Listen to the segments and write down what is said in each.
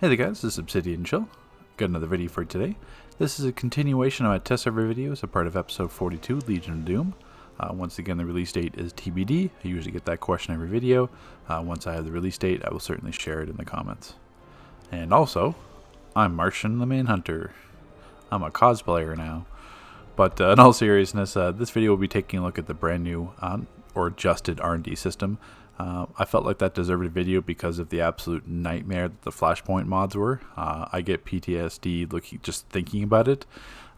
Hey there guys, this is Obsidian Chill. Got another video for you today. This is a continuation of my test server videos, a part of episode 42, Legion of Doom. Once again, the release date is TBD. I usually get that question every video. Once I have the release date, I will certainly share it in the comments. And also, I'm Martian the Manhunter. I'm a cosplayer now. But in all seriousness, this video will be taking a look at the brand new or adjusted R&D system. I felt like that deserved a video because of the absolute nightmare that the Flashpoint mods were. I get PTSD just thinking about it.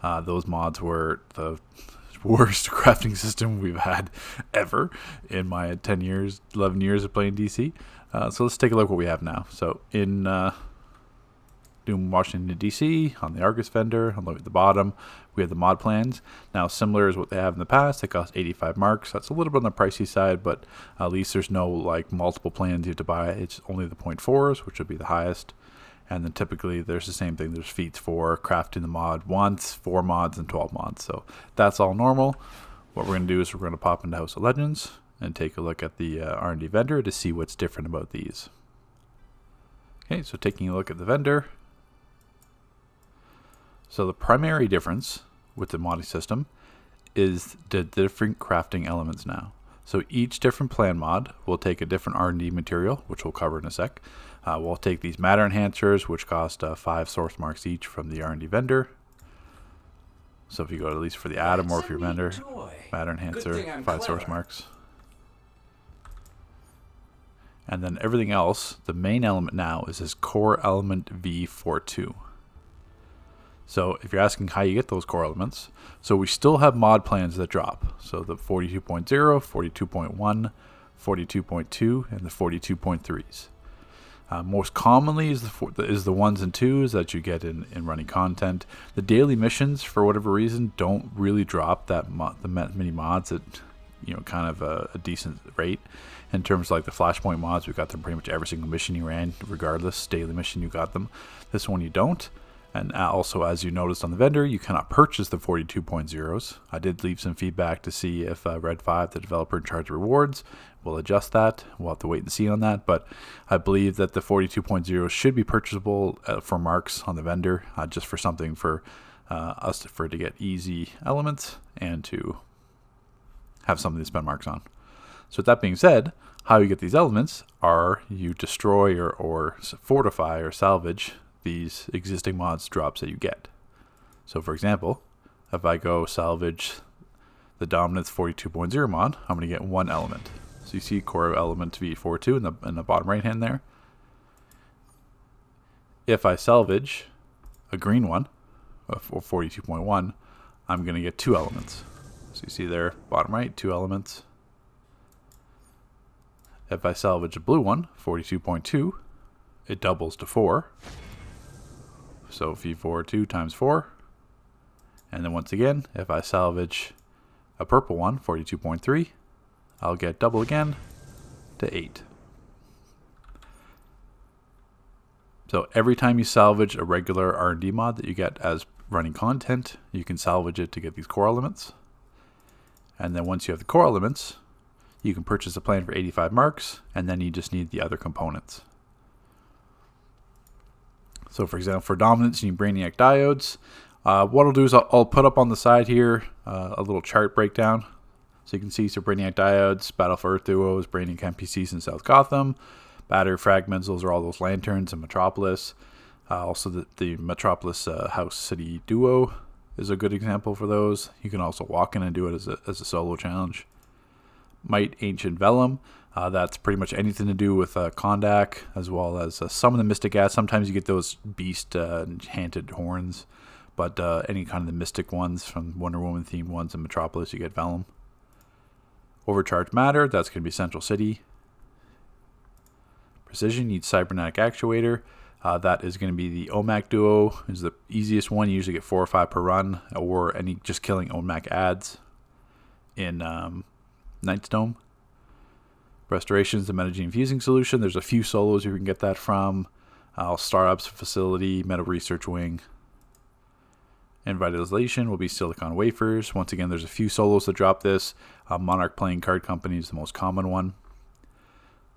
Those mods were the worst crafting system we've had ever in my 10 years, 11 years of playing DC. So let's take a look at what we have now. So in Doom Washington DC, on the Argus vendor, on the bottom, we have the mod plans. Now, similar as what they have in the past, they cost 85 marks. That's a little bit on the pricey side, but at least there's no like multiple plans you have to buy. It's only the 0.4s, which would be the highest. And then typically there's the same thing. There's feats for crafting the mod once, 4 mods, and 12 mods. So that's all normal. What we're going to do is we're going to pop into House of Legends and take a look at the R&D vendor to see what's different about these. Okay, so taking a look at the vendor. So the primary difference with the modding system is the different crafting elements now. So each different plan mod will take a different R&D material, which we'll cover in a sec. We'll take these matter enhancers, which cost 5 source marks each from the R&D vendor. So if you go at least for the atom or for your vendor, matter enhancer, 5 source marks. And then everything else, the main element now is this core element V42. So if you're asking how you get those core elements, so we still have mod plans that drop. So the 42.0, 42.1, 42.2, and the 42.3s. Most commonly is the 1s and 2s that you get in running content. The daily missions, for whatever reason, don't really drop that many mods at kind of a decent rate. In terms of like the Flashpoint mods, we got them pretty much every single mission you ran, regardless. Daily mission, you got them. This one you don't. And also, as you noticed on the vendor, you cannot purchase the 42.0s. I did leave some feedback to see if Red 5, the developer in charge of rewards, will adjust that. We'll have to wait and see on that. But I believe that the 42.0 should be purchasable for marks on the vendor, just for something for us to get easy elements and to have something to spend marks on. So with that being said, how you get these elements are you destroy or fortify or salvage these existing mods drops that you get. So for example, if I go salvage the Dominance 42.0 mod, I'm going to get 1 element. So you see core element V42 in the bottom right hand there. If I salvage a green one, or 42.1, I'm going to get 2 elements. So you see there, bottom right, 2 elements. If I salvage a blue one, 42.2, it doubles to 4. So V42 times 4. And then once again, if I salvage a purple one, 42.3, I'll get double again to 8. So every time you salvage a regular R&D mod that you get as running content, you can salvage it to get these core elements. And then once you have the core elements, you can purchase a plan for 85 marks, and then you just need the other components. So for example, for Dominance, you need Brainiac diodes. What I'll do is I'll put up on the side here a little chart breakdown. So you can see some Brainiac diodes, Battle for Earth duos, Brainiac NPCs in South Gotham, battery fragments, those are all those lanterns in Metropolis. Also the Metropolis House City duo is a good example for those. You can also walk in and do it as a solo challenge. Might Ancient Vellum. That's pretty much anything to do with Kondak, as well as some of the Mystic ads. Sometimes you get those beast enchanted horns, but any kind of the Mystic ones from Wonder Woman themed ones in Metropolis, you get Vellum. Overcharged Matter, that's going to be Central City. Precision needs Cybernetic Actuator. That is going to be the OMAC duo, is the easiest one. You usually get 4 or 5 per run, or any just killing OMAC ads in Nightstone. Restorations, the Metagene Fusing Solution. There's a few solos you can get that from. Startups Facility, Metal Research Wing. And Vitalization will be Silicon Wafers. Once again, there's a few solos that drop this. Monarch Playing Card Company is the most common one.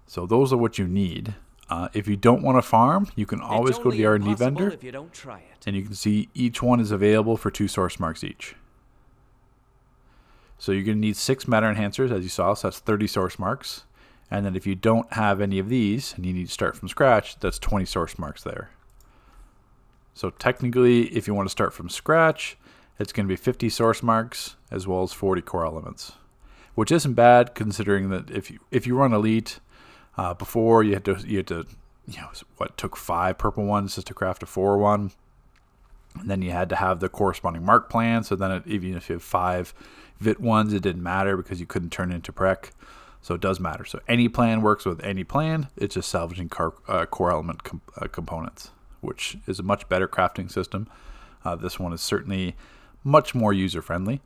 So those are what you need. If you don't want to farm, you can always go to the R&D vendor, if you don't try it. and you can see each one is available for 2 source marks each. So you're going to need 6 matter enhancers, as you saw, so that's 30 source marks. And then if you don't have any of these, and you need to start from scratch, that's 20 source marks there. So technically, if you want to start from scratch, it's going to be 50 source marks, as well as 40 core elements. Which isn't bad, considering that if you run Elite, before you had to what took 5 purple ones just to craft a 4 one, and then you had to have the corresponding mark plan. So then even if you have 5 Vit ones, it didn't matter because you couldn't turn it into Prec. So it does matter. So any plan works with any plan. It's just salvaging core element components, which is a much better crafting system. This one is certainly much more user friendly.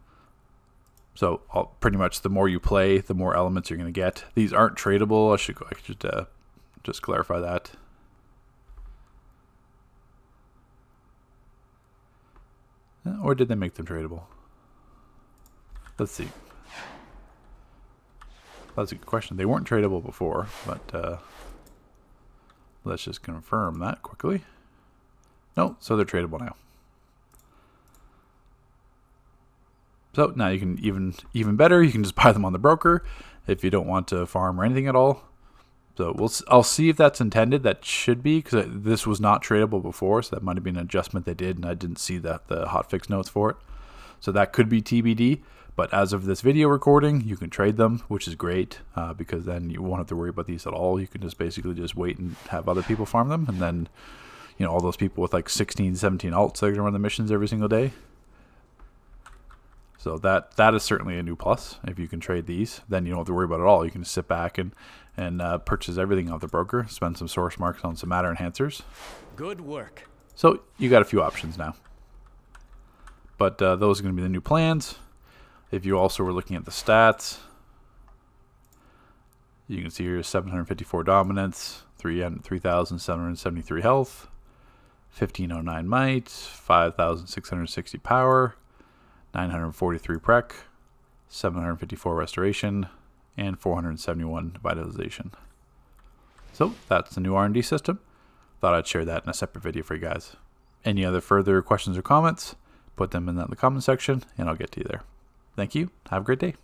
So pretty much the more you play, the more elements you're going to get. These aren't tradable. I should just clarify that. Or did they make them tradable? Let's see. That's a good question. They weren't tradable before, but let's just confirm that quickly. No, so they're tradable now. So now you can even better, you can just buy them on the broker if you don't want to farm or anything at all. So I'll see if that's intended. That should be, because this was not tradable before, so that might have been an adjustment they did, and I didn't see the hotfix notes for it. So that could be TBD. But as of this video recording, you can trade them, which is great, because then you won't have to worry about these at all. You can just basically just wait and have other people farm them, and then all those people with like 16, 17 alts that are going to run the missions every single day. So that is certainly a new plus. If you can trade these, then you don't have to worry about it at all. You can just sit back and purchase everything off the broker, spend some source marks on some matter enhancers. Good work. So you got a few options now. But those are going to be the new plans. If you also were looking at the stats, you can see here 754 dominance, 3,773 health, 1,509 might, 5,660 power, 943 prec, 754 restoration, and 471 vitalization. So that's the new R&D system. Thought I'd share that in a separate video for you guys. Any other further questions or comments, put them in the comment section, and I'll get to you there. Thank you. Have a great day.